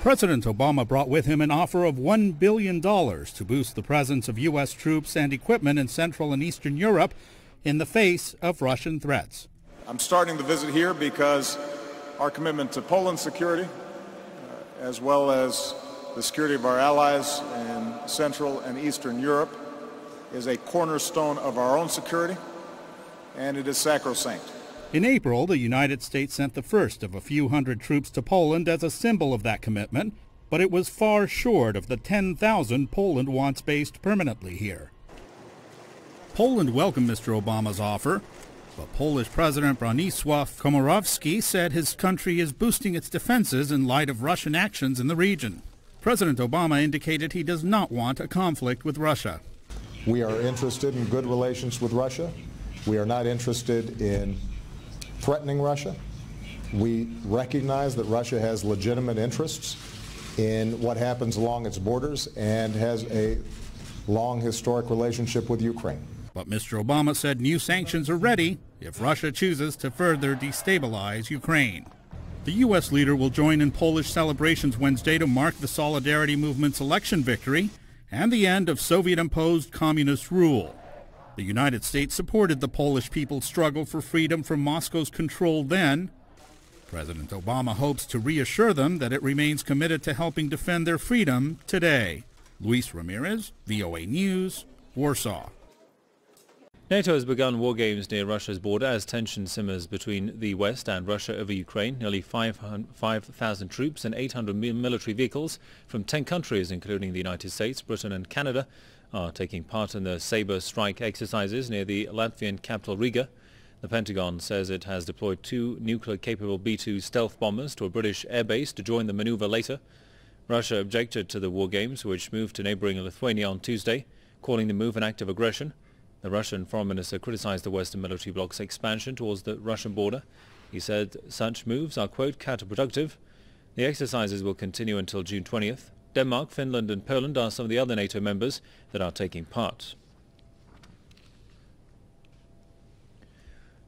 President Obama brought with him an offer of $1 billion to boost the presence of U.S. troops and equipment in Central and Eastern Europe in the face of Russian threats. I'm starting the visit here because our commitment to Poland's security, as well as the security of our allies in Central and Eastern Europe, is a cornerstone of our own security, and it is sacrosanct. In April, the United States sent the first of a few hundred troops to Poland as a symbol of that commitment, but it was far short of the 10,000 Poland wants based permanently here. Poland welcomed Mr. Obama's offer, but Polish President Bronisław Komorowski said his country is boosting its defenses in light of Russian actions in the region. President Obama indicated he does not want a conflict with Russia. We are interested in good relations with Russia. We are not interested in threatening Russia. We recognize that Russia has legitimate interests in what happens along its borders and has a long historic relationship with Ukraine. But Mr. Obama said new sanctions are ready if Russia chooses to further destabilize Ukraine. The U.S. leader will join in Polish celebrations Wednesday to mark the Solidarity Movement's election victory and the end of Soviet-imposed communist rule. The United States supported the Polish people's struggle for freedom from Moscow's control then. President Obama hopes to reassure them that it remains committed to helping defend their freedom today. Luis Ramirez, VOA News, Warsaw. NATO has begun war games near Russia's border as tension simmers between the West and Russia over Ukraine. Nearly 5,000 troops and 800 military vehicles from 10 countries, including the United States, Britain and Canada, are taking part in the Sabre strike exercises near the Latvian capital Riga. The Pentagon says it has deployed 2 nuclear-capable B-2 stealth bombers to a British airbase to join the maneuver later. Russia objected to the war games, which moved to neighboring Lithuania on Tuesday, calling the move an act of aggression. The Russian foreign minister criticized the Western military bloc's expansion towards the Russian border. He said such moves are, quote, counterproductive. The exercises will continue until June 20th. Denmark, Finland and Poland are some of the other NATO members that are taking part.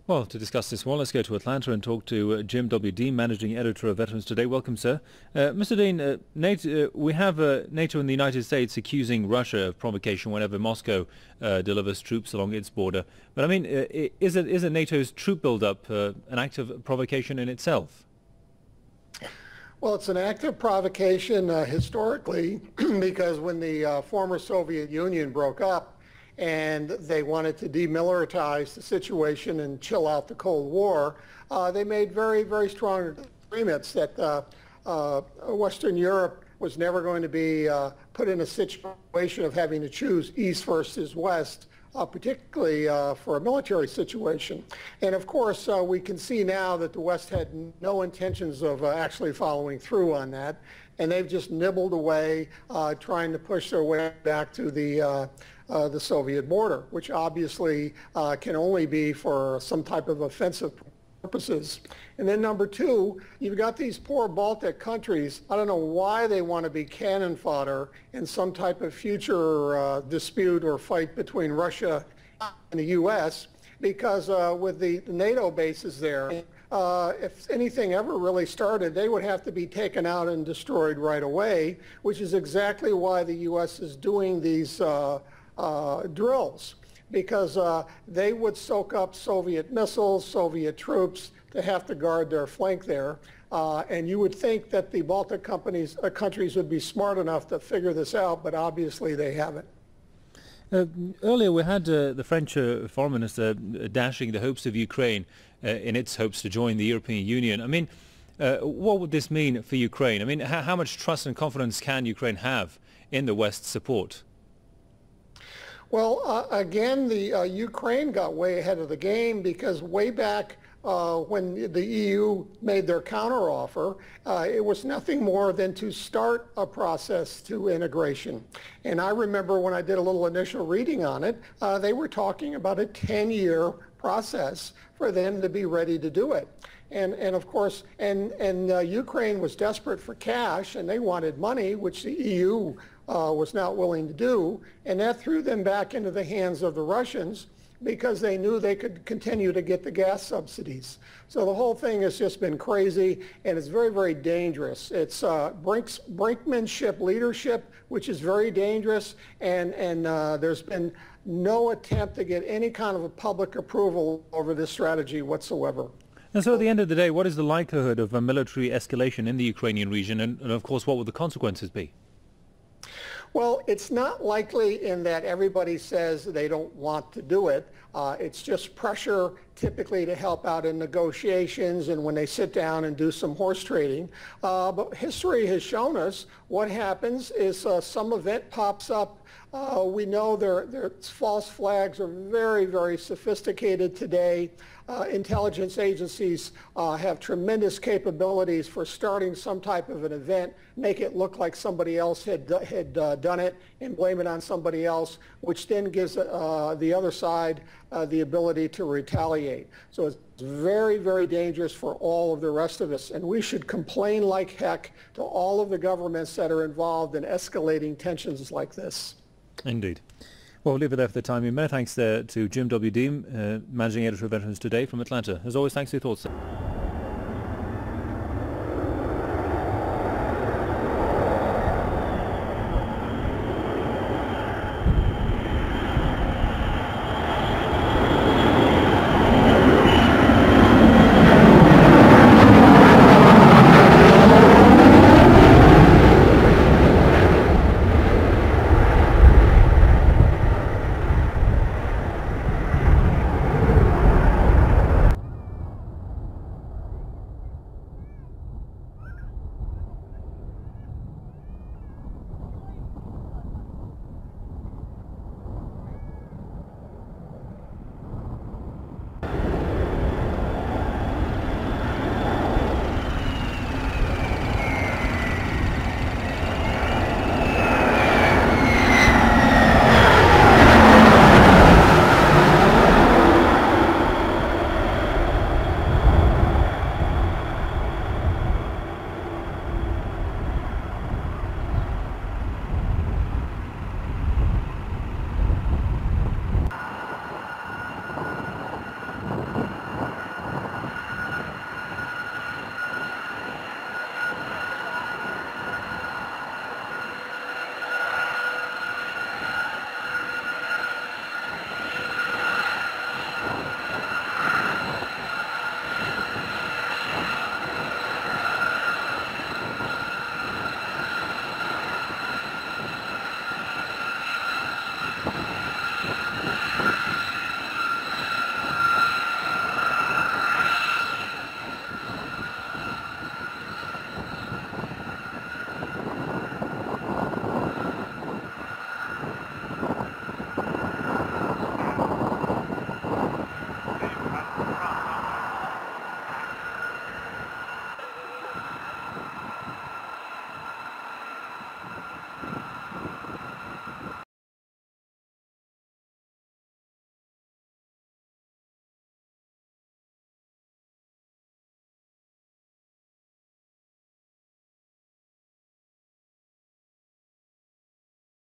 Well, to discuss this more, let's go to Atlanta and talk to Jim W. Dean, Managing Editor of Veterans Today. Welcome, sir. Mr. Dean, we have NATO and the United States accusing Russia of provocation whenever Moscow delivers troops along its border. But I mean, isn't NATO's troop build-up an act of provocation in itself? Well, it's an act of provocation historically because when the former Soviet Union broke up, and they wanted to demilitarize the situation and chill out the Cold War, they made very, very strong agreements that Western Europe was never going to be put in a situation of having to choose East versus West, particularly for a military situation. And of course, we can see now that the West had no intentions of actually following through on that, and they've just nibbled away, trying to push their way back to the Soviet border, which obviously can only be for some type of offensive purposes. And then number two, you've got these poor Baltic countries. I don't know why they want to be cannon fodder in some type of future dispute or fight between Russia and the U.S., because with the NATO bases there, if anything ever really started, they would have to be taken out and destroyed right away, which is exactly why the U.S. is doing these drills, because they would soak up Soviet missiles, Soviet troops to have to guard their flank there. And you would think that the Baltic countries would be smart enough to figure this out, but obviously they haven't. Earlier we had the French foreign minister dashing the hopes of Ukraine in its hopes to join the European Union. I mean, what would this mean for Ukraine? I mean, how much trust and confidence can Ukraine have in the West's support? Well, again, the Ukraine got way ahead of the game, because way back when the EU made their counteroffer, it was nothing more than to start a process to integration. And I remember when I did a little initial reading on it, they were talking about a 10-year process for them to be ready to do it. And of course, Ukraine was desperate for cash, and they wanted money, which the EU was not willing to do, and that threw them back into the hands of the Russians, because they knew they could continue to get the gas subsidies. So the whole thing has just been crazy, and it's very, very dangerous. It's brinkmanship leadership, which is very dangerous, and there's been no attempt to get any kind of a public approval over this strategy whatsoever. And so at the end of the day, what is the likelihood of a military escalation in the Ukrainian region, and of course, what would the consequences be? Well, it's not likely in that everybody says they don't want to do it. It's just pressure typically to help out in negotiations and when they sit down and do some horse trading. But history has shown us what happens is some event pops up. We know their false flags are very, very sophisticated today. Intelligence agencies have tremendous capabilities for starting some type of an event, make it look like somebody else had done it and blame it on somebody else, which then gives the other side the ability to retaliate. So it's very, very dangerous for all of the rest of us. And we should complain like heck to all of the governments that are involved in escalating tensions like this. Indeed. Well, we'll leave it there for the time being. Many thanks to Jim W. Dean, Managing Editor of Veterans Today from Atlanta. As always, thanks for your thoughts.